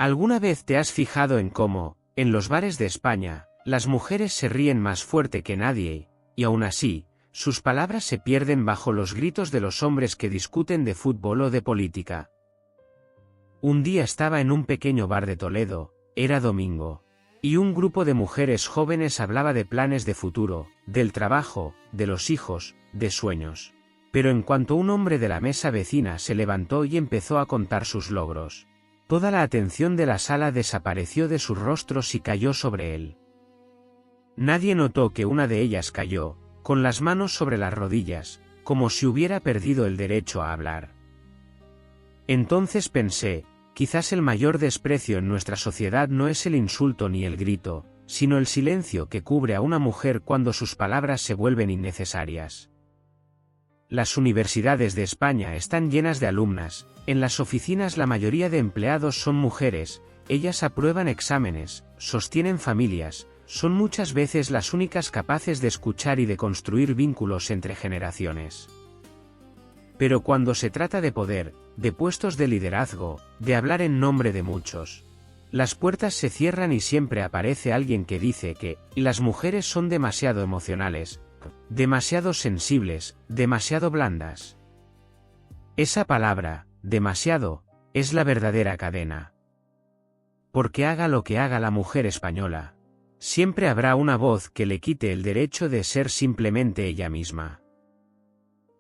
¿Alguna vez te has fijado en cómo, en los bares de España, las mujeres se ríen más fuerte que nadie, y aún así, sus palabras se pierden bajo los gritos de los hombres que discuten de fútbol o de política? Un día estaba en un pequeño bar de Toledo, era domingo, y un grupo de mujeres jóvenes hablaba de planes de futuro, del trabajo, de los hijos, de sueños. Pero en cuanto un hombre de la mesa vecina se levantó y empezó a contar sus logros, toda la atención de la sala desapareció de sus rostros y cayó sobre él. Nadie notó que una de ellas cayó, con las manos sobre las rodillas, como si hubiera perdido el derecho a hablar. Entonces pensé, quizás el mayor desprecio en nuestra sociedad no es el insulto ni el grito, sino el silencio que cubre a una mujer cuando sus palabras se vuelven innecesarias. Las universidades de España están llenas de alumnas, en las oficinas la mayoría de empleados son mujeres, ellas aprueban exámenes, sostienen familias, son muchas veces las únicas capaces de escuchar y de construir vínculos entre generaciones. Pero cuando se trata de poder, de puestos de liderazgo, de hablar en nombre de muchos, las puertas se cierran y siempre aparece alguien que dice que las mujeres son demasiado emocionales, demasiado sensibles, demasiado blandas. Esa palabra, demasiado, es la verdadera cadena. Porque haga lo que haga la mujer española, siempre habrá una voz que le quite el derecho de ser simplemente ella misma.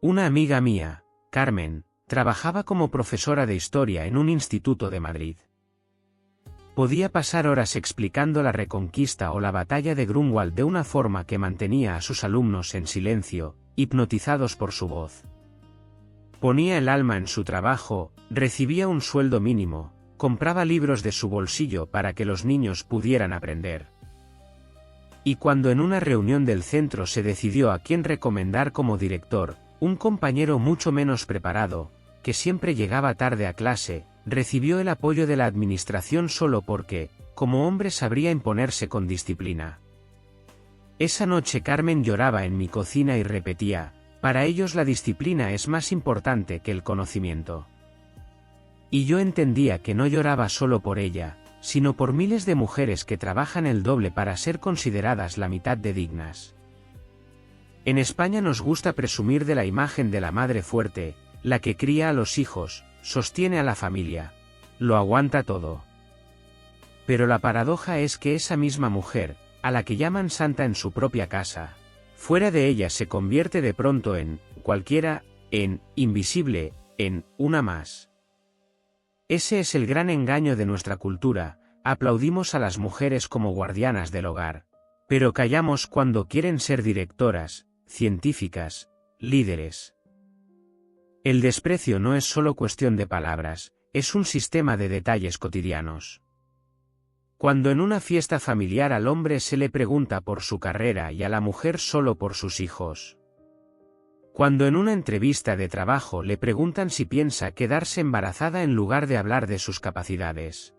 Una amiga mía, Carmen, trabajaba como profesora de historia en un instituto de Madrid. Podía pasar horas explicando la Reconquista o la batalla de Grunwald de una forma que mantenía a sus alumnos en silencio, hipnotizados por su voz. Ponía el alma en su trabajo, recibía un sueldo mínimo, compraba libros de su bolsillo para que los niños pudieran aprender. Y cuando en una reunión del centro se decidió a quién recomendar como director, un compañero mucho menos preparado, que siempre llegaba tarde a clase, recibió el apoyo de la administración solo porque, como hombre sabría imponerse con disciplina. Esa noche Carmen lloraba en mi cocina y repetía, para ellos la disciplina es más importante que el conocimiento. Y yo entendía que no lloraba solo por ella, sino por miles de mujeres que trabajan el doble para ser consideradas la mitad de dignas. En España nos gusta presumir de la imagen de la madre fuerte, la que cría a los hijos, sostiene a la familia, lo aguanta todo. Pero la paradoja es que esa misma mujer, a la que llaman santa en su propia casa, fuera de ella se convierte de pronto en cualquiera, en invisible, en una más. Ese es el gran engaño de nuestra cultura, aplaudimos a las mujeres como guardianas del hogar, pero callamos cuando quieren ser directoras, científicas, líderes. El desprecio no es solo cuestión de palabras, es un sistema de detalles cotidianos. Cuando en una fiesta familiar al hombre se le pregunta por su carrera y a la mujer solo por sus hijos. Cuando en una entrevista de trabajo le preguntan si piensa quedarse embarazada en lugar de hablar de sus capacidades.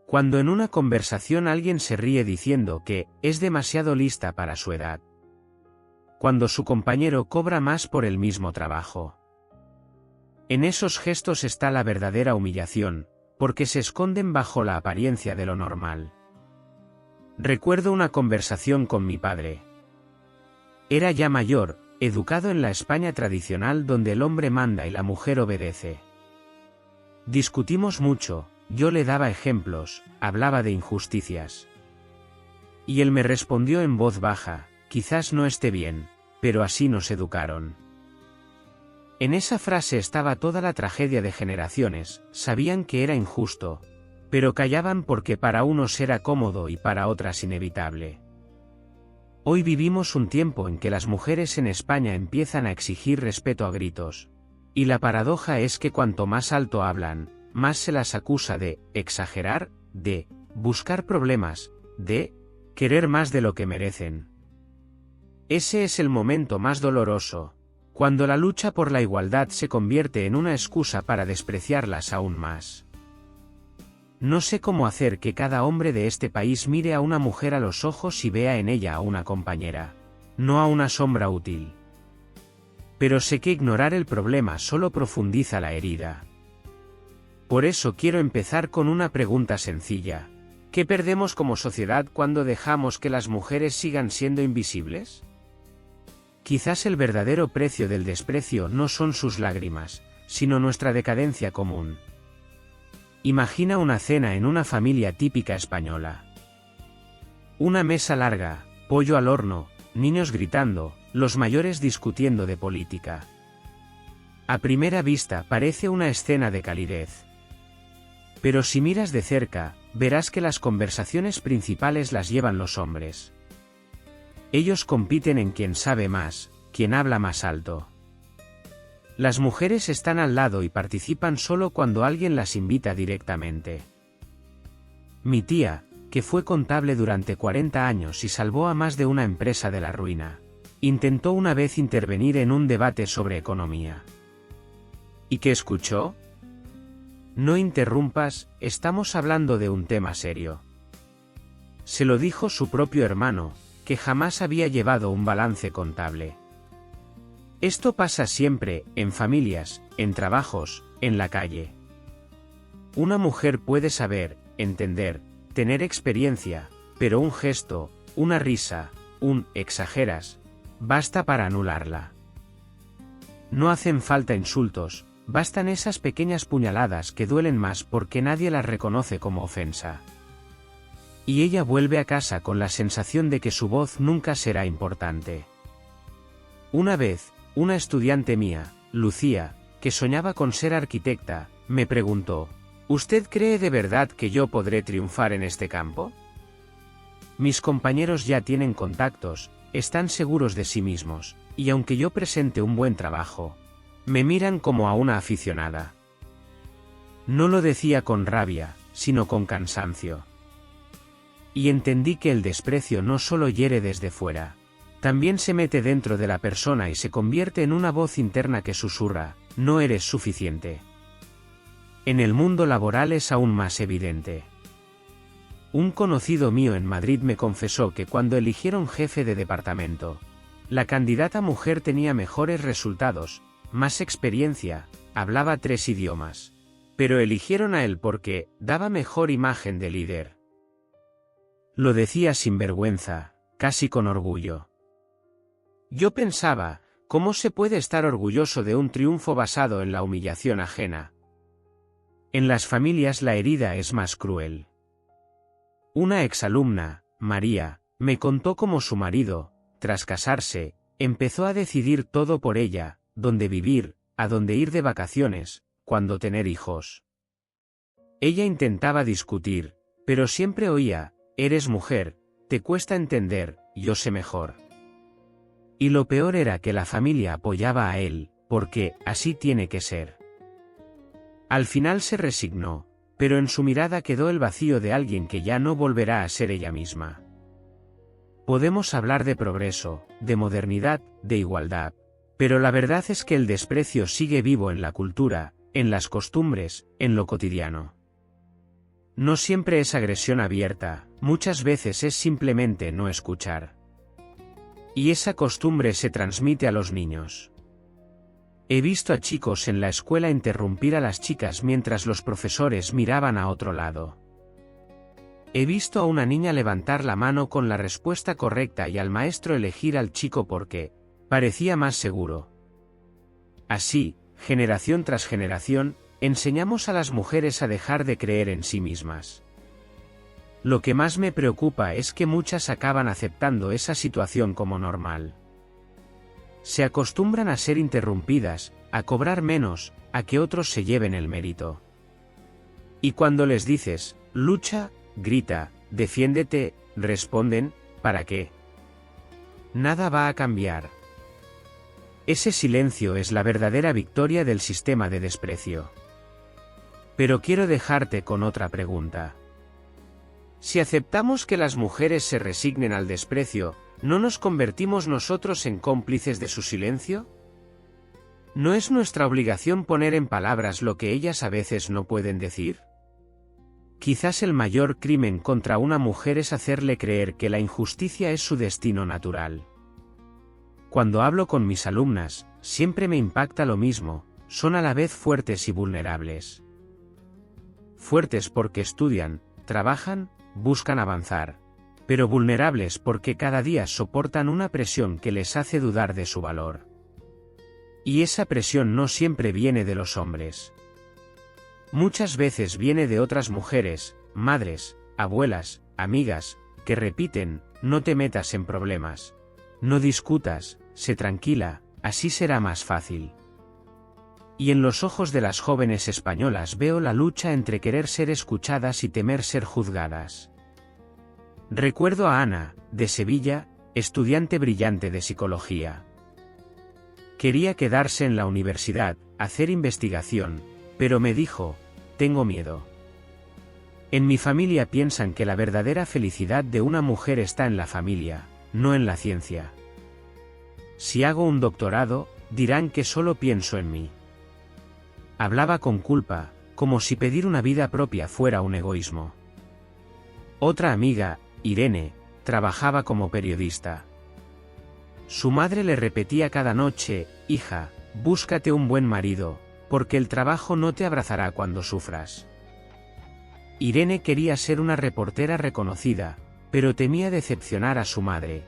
Cuando en una conversación alguien se ríe diciendo que es demasiado lista para su edad. Cuando su compañero cobra más por el mismo trabajo. En esos gestos está la verdadera humillación, porque se esconden bajo la apariencia de lo normal. Recuerdo una conversación con mi padre. Era ya mayor, educado en la España tradicional donde el hombre manda y la mujer obedece. Discutimos mucho, yo le daba ejemplos, hablaba de injusticias. Y él me respondió en voz baja, quizás no esté bien, pero así nos educaron. En esa frase estaba toda la tragedia de generaciones, sabían que era injusto, pero callaban porque para unos era cómodo y para otras inevitable. Hoy vivimos un tiempo en que las mujeres en España empiezan a exigir respeto a gritos, y la paradoja es que cuanto más alto hablan, más se las acusa de exagerar, de buscar problemas, de querer más de lo que merecen. Ese es el momento más doloroso, cuando la lucha por la igualdad se convierte en una excusa para despreciarlas aún más. No sé cómo hacer que cada hombre de este país mire a una mujer a los ojos y vea en ella a una compañera, no a una sombra útil. Pero sé que ignorar el problema solo profundiza la herida. Por eso quiero empezar con una pregunta sencilla. ¿Qué perdemos como sociedad cuando dejamos que las mujeres sigan siendo invisibles? Quizás el verdadero precio del desprecio no son sus lágrimas, sino nuestra decadencia común. Imagina una cena en una familia típica española. Una mesa larga, pollo al horno, niños gritando, los mayores discutiendo de política. A primera vista parece una escena de calidez. Pero si miras de cerca, verás que las conversaciones principales las llevan los hombres. Ellos compiten en quién sabe más, quién habla más alto. Las mujeres están al lado y participan solo cuando alguien las invita directamente. Mi tía, que fue contable durante 40 años y salvó a más de una empresa de la ruina, intentó una vez intervenir en un debate sobre economía. ¿Y qué escuchó? No interrumpas, estamos hablando de un tema serio. Se lo dijo su propio hermano, que jamás había llevado un balance contable. Esto pasa siempre, en familias, en trabajos, en la calle. Una mujer puede saber, entender, tener experiencia, pero un gesto, una risa, un exageras, basta para anularla. No hacen falta insultos, bastan esas pequeñas puñaladas que duelen más porque nadie las reconoce como ofensa. Y ella vuelve a casa con la sensación de que su voz nunca será importante. Una vez, una estudiante mía, Lucía, que soñaba con ser arquitecta, me preguntó: ¿usted cree de verdad que yo podré triunfar en este campo? Mis compañeros ya tienen contactos, están seguros de sí mismos, y aunque yo presente un buen trabajo, me miran como a una aficionada. No lo decía con rabia, sino con cansancio. Y entendí que el desprecio no solo hiere desde fuera, también se mete dentro de la persona y se convierte en una voz interna que susurra: no eres suficiente. En el mundo laboral es aún más evidente. Un conocido mío en Madrid me confesó que cuando eligieron jefe de departamento, la candidata mujer tenía mejores resultados, más experiencia, hablaba 3 idiomas. Pero eligieron a él porque daba mejor imagen de líder. Lo decía sin vergüenza, casi con orgullo. Yo pensaba, ¿cómo se puede estar orgulloso de un triunfo basado en la humillación ajena? En las familias la herida es más cruel. Una exalumna, María, me contó cómo su marido, tras casarse, empezó a decidir todo por ella: dónde vivir, a dónde ir de vacaciones, cuándo tener hijos. Ella intentaba discutir, pero siempre oía: eres mujer, te cuesta entender, yo sé mejor. Y lo peor era que la familia apoyaba a él, porque así tiene que ser. Al final se resignó, pero en su mirada quedó el vacío de alguien que ya no volverá a ser ella misma. Podemos hablar de progreso, de modernidad, de igualdad, pero la verdad es que el desprecio sigue vivo en la cultura, en las costumbres, en lo cotidiano. No siempre es agresión abierta, muchas veces es simplemente no escuchar. Y esa costumbre se transmite a los niños. He visto a chicos en la escuela interrumpir a las chicas mientras los profesores miraban a otro lado. He visto a una niña levantar la mano con la respuesta correcta y al maestro elegir al chico porque parecía más seguro. Así, generación tras generación, enseñamos a las mujeres a dejar de creer en sí mismas. Lo que más me preocupa es que muchas acaban aceptando esa situación como normal. Se acostumbran a ser interrumpidas, a cobrar menos, a que otros se lleven el mérito. Y cuando les dices: lucha, grita, defiéndete, responden: ¿para qué? Nada va a cambiar. Ese silencio es la verdadera victoria del sistema de desprecio. Pero quiero dejarte con otra pregunta. Si aceptamos que las mujeres se resignen al desprecio, ¿no nos convertimos nosotros en cómplices de su silencio? ¿No es nuestra obligación poner en palabras lo que ellas a veces no pueden decir? Quizás el mayor crimen contra una mujer es hacerle creer que la injusticia es su destino natural. Cuando hablo con mis alumnas, siempre me impacta lo mismo: son a la vez fuertes y vulnerables. fuertes porque estudian, trabajan, buscan avanzar, pero vulnerables porque cada día soportan una presión que les hace dudar de su valor. Y esa presión no siempre viene de los hombres. Muchas veces viene de otras mujeres, madres, abuelas, amigas, que repiten: no te metas en problemas, no discutas, sé tranquila, así será más fácil. Y en los ojos de las jóvenes españolas veo la lucha entre querer ser escuchadas y temer ser juzgadas. Recuerdo a Ana, de Sevilla, estudiante brillante de psicología. Quería quedarse en la universidad, hacer investigación, pero me dijo: tengo miedo. En mi familia piensan que la verdadera felicidad de una mujer está en la familia, no en la ciencia. Si hago un doctorado, dirán que solo pienso en mí. Hablaba con culpa, como si pedir una vida propia fuera un egoísmo. Otra amiga, Irene, trabajaba como periodista. Su madre le repetía cada noche: hija, búscate un buen marido, porque el trabajo no te abrazará cuando sufras. Irene quería ser una reportera reconocida, pero temía decepcionar a su madre,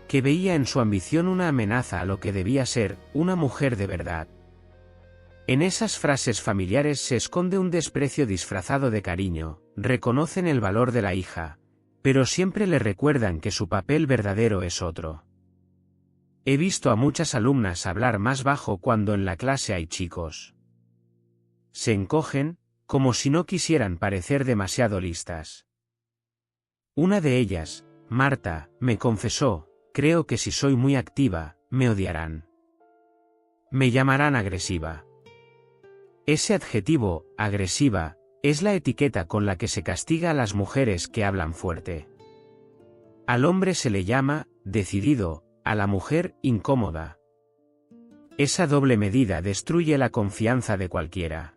que veía en su ambición una amenaza a lo que debía ser una mujer de verdad. En esas frases familiares se esconde un desprecio disfrazado de cariño, reconocen el valor de la hija, pero siempre le recuerdan que su papel verdadero es otro. He visto a muchas alumnas hablar más bajo cuando en la clase hay chicos. Se encogen, como si no quisieran parecer demasiado listas. Una de ellas, Marta, me confesó: creo que si soy muy activa, me odiarán. Me llamarán agresiva. Ese adjetivo, agresiva, es la etiqueta con la que se castiga a las mujeres que hablan fuerte. Al hombre se le llama decidido, a la mujer incómoda. Esa doble medida destruye la confianza de cualquiera.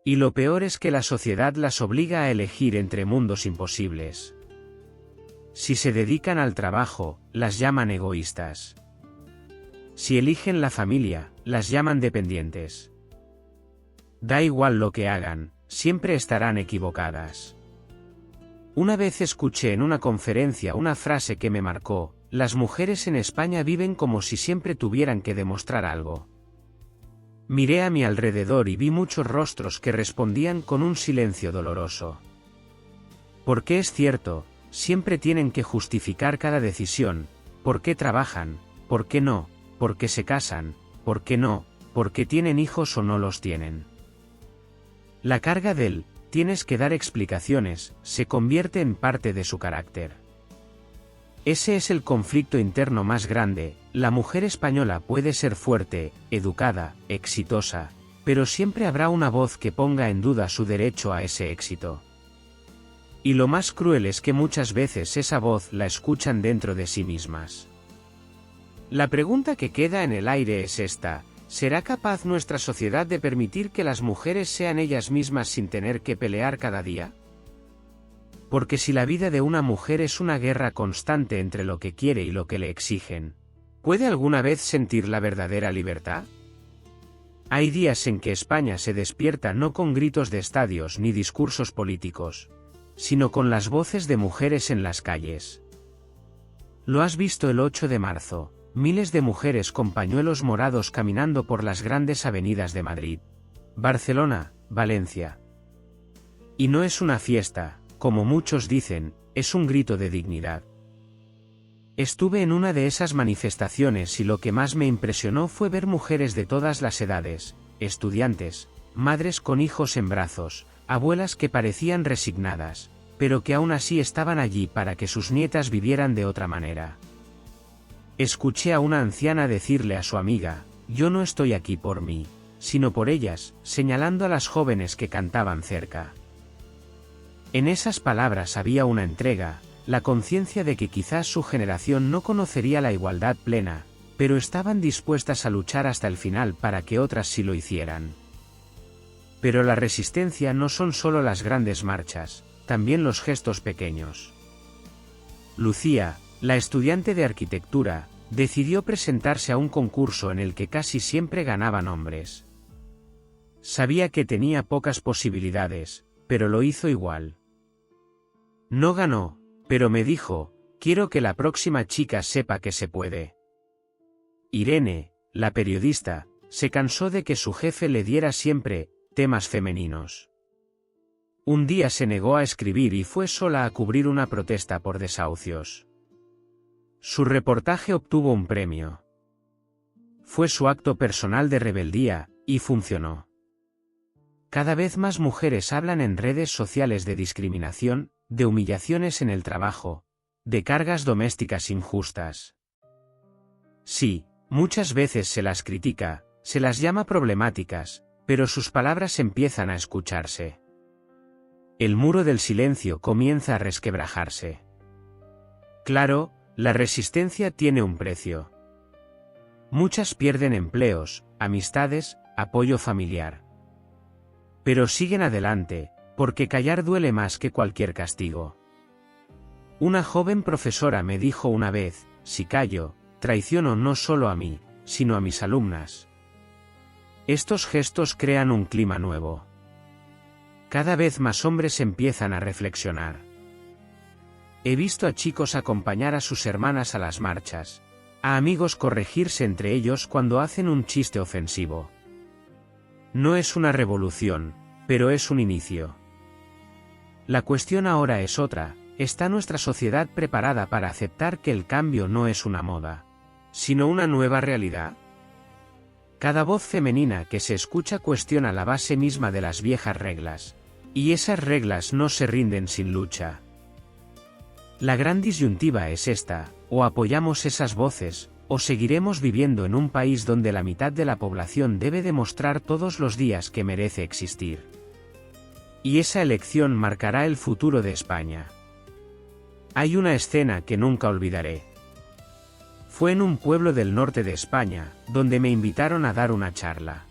Y lo peor es que la sociedad las obliga a elegir entre mundos imposibles. Si se dedican al trabajo, las llaman egoístas. Si eligen la familia, las llaman dependientes. Da igual lo que hagan, siempre estarán equivocadas. Una vez escuché en una conferencia una frase que me marcó: las mujeres en España viven como si siempre tuvieran que demostrar algo. Miré a mi alrededor y vi muchos rostros que respondían con un silencio doloroso. Porque es cierto, siempre tienen que justificar cada decisión: por qué trabajan, por qué no, por qué se casan, por qué no, por qué tienen hijos o no los tienen. La carga del tienes que dar explicaciones se convierte en parte de su carácter. Ese es el conflicto interno más grande. La mujer española puede ser fuerte, educada, exitosa, pero siempre habrá una voz que ponga en duda su derecho a ese éxito. Y lo más cruel es que muchas veces esa voz la escuchan dentro de sí mismas. La pregunta que queda en el aire es esta: ¿será capaz nuestra sociedad de permitir que las mujeres sean ellas mismas sin tener que pelear cada día? Porque si la vida de una mujer es una guerra constante entre lo que quiere y lo que le exigen, ¿puede alguna vez sentir la verdadera libertad? Hay días en que España se despierta no con gritos de estadios ni discursos políticos, sino con las voces de mujeres en las calles. Lo has visto el 8 de marzo. Miles de mujeres con pañuelos morados caminando por las grandes avenidas de Madrid, Barcelona, Valencia. Y no es una fiesta, como muchos dicen, es un grito de dignidad. Estuve en una de esas manifestaciones y lo que más me impresionó fue ver mujeres de todas las edades, estudiantes, madres con hijos en brazos, abuelas que parecían resignadas, pero que aún así estaban allí para que sus nietas vivieran de otra manera. Escuché a una anciana decirle a su amiga: yo no estoy aquí por mí, sino por ellas, señalando a las jóvenes que cantaban cerca. En esas palabras había una entrega, la conciencia de que quizás su generación no conocería la igualdad plena, pero estaban dispuestas a luchar hasta el final para que otras sí lo hicieran. Pero la resistencia no son solo las grandes marchas, también los gestos pequeños. Lucía, la estudiante de arquitectura, decidió presentarse a un concurso en el que casi siempre ganaban hombres. Sabía que tenía pocas posibilidades, pero lo hizo igual. No ganó, pero me dijo, quiero que la próxima chica sepa que se puede. Irene, la periodista, se cansó de que su jefe le diera siempre temas femeninos. Un día se negó a escribir y fue sola a cubrir una protesta por desahucios. Su reportaje obtuvo un premio. Fue su acto personal de rebeldía, y funcionó. Cada vez más mujeres hablan en redes sociales de discriminación, de humillaciones en el trabajo, de cargas domésticas injustas. Sí, muchas veces se las critica, se las llama problemáticas, pero sus palabras empiezan a escucharse. El muro del silencio comienza a resquebrajarse. Claro, la resistencia tiene un precio. Muchas pierden empleos, amistades, apoyo familiar. Pero siguen adelante, porque callar duele más que cualquier castigo. Una joven profesora me dijo una vez, si callo, traiciono no solo a mí, sino a mis alumnas. Estos gestos crean un clima nuevo. Cada vez más hombres empiezan a reflexionar. He visto a chicos acompañar a sus hermanas a las marchas, a amigos corregirse entre ellos cuando hacen un chiste ofensivo. No es una revolución, pero es un inicio. La cuestión ahora es otra, ¿está nuestra sociedad preparada para aceptar que el cambio no es una moda, sino una nueva realidad? Cada voz femenina que se escucha cuestiona la base misma de las viejas reglas, y esas reglas no se rinden sin lucha. La gran disyuntiva es esta, o apoyamos esas voces, o seguiremos viviendo en un país donde la mitad de la población debe demostrar todos los días que merece existir. Y esa elección marcará el futuro de España. Hay una escena que nunca olvidaré. Fue en un pueblo del norte de España, donde me invitaron a dar una charla.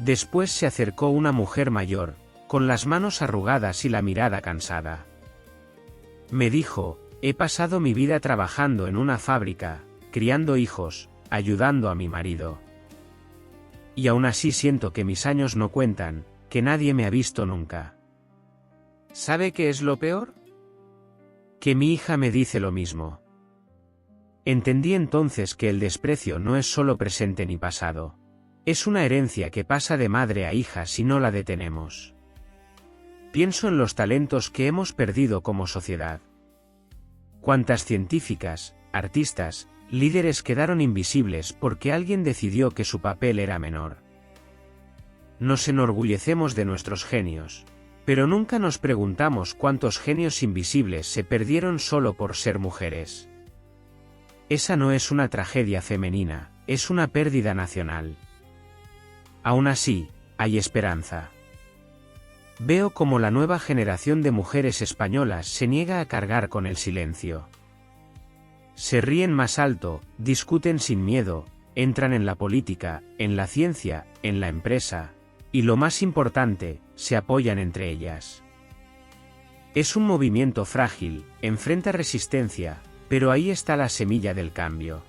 Después se acercó una mujer mayor, con las manos arrugadas y la mirada cansada. Me dijo, he pasado mi vida trabajando en una fábrica, criando hijos, ayudando a mi marido. Y aún así siento que mis años no cuentan, que nadie me ha visto nunca. ¿Sabe qué es lo peor? Que mi hija me dice lo mismo. Entendí entonces que el desprecio no es solo presente ni pasado. Es una herencia que pasa de madre a hija si no la detenemos. Pienso en los talentos que hemos perdido como sociedad. Cuántas científicas, artistas, líderes quedaron invisibles porque alguien decidió que su papel era menor. Nos enorgullecemos de nuestros genios, pero nunca nos preguntamos cuántos genios invisibles se perdieron solo por ser mujeres. Esa no es una tragedia femenina, es una pérdida nacional. Aún así, hay esperanza. Veo como la nueva generación de mujeres españolas se niega a cargar con el silencio. Se ríen más alto, discuten sin miedo, entran en la política, en la ciencia, en la empresa, y lo más importante, se apoyan entre ellas. Es un movimiento frágil, enfrenta resistencia, pero ahí está la semilla del cambio.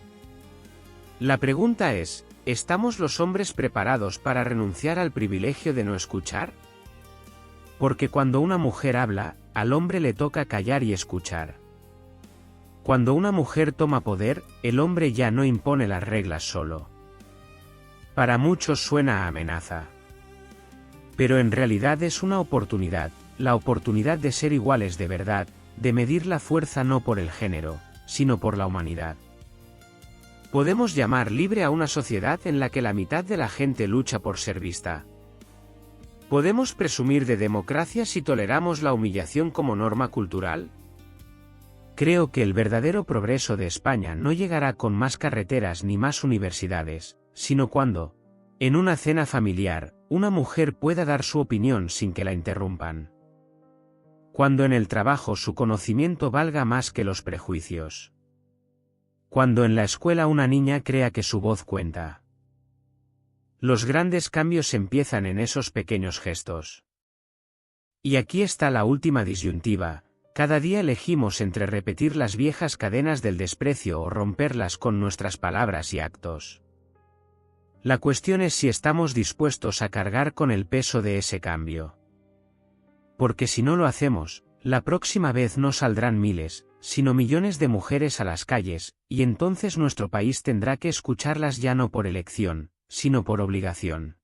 La pregunta es, ¿estamos los hombres preparados para renunciar al privilegio de no escuchar? Porque cuando una mujer habla, al hombre le toca callar y escuchar. Cuando una mujer toma poder, el hombre ya no impone las reglas solo. Para muchos suena a amenaza. Pero en realidad es una oportunidad, la oportunidad de ser iguales de verdad, de medir la fuerza no por el género, sino por la humanidad. Podemos llamar libre a una sociedad en la que la mitad de la gente lucha por ser vista. ¿Podemos presumir de democracia si toleramos la humillación como norma cultural? Creo que el verdadero progreso de España no llegará con más carreteras ni más universidades, sino cuando, en una cena familiar, una mujer pueda dar su opinión sin que la interrumpan. Cuando en el trabajo su conocimiento valga más que los prejuicios. Cuando en la escuela una niña crea que su voz cuenta. Los grandes cambios empiezan en esos pequeños gestos. Y aquí está la última disyuntiva, cada día elegimos entre repetir las viejas cadenas del desprecio o romperlas con nuestras palabras y actos. La cuestión es si estamos dispuestos a cargar con el peso de ese cambio. Porque si no lo hacemos, la próxima vez no saldrán miles, sino millones de mujeres a las calles, y entonces nuestro país tendrá que escucharlas ya no por elección, sino por obligación.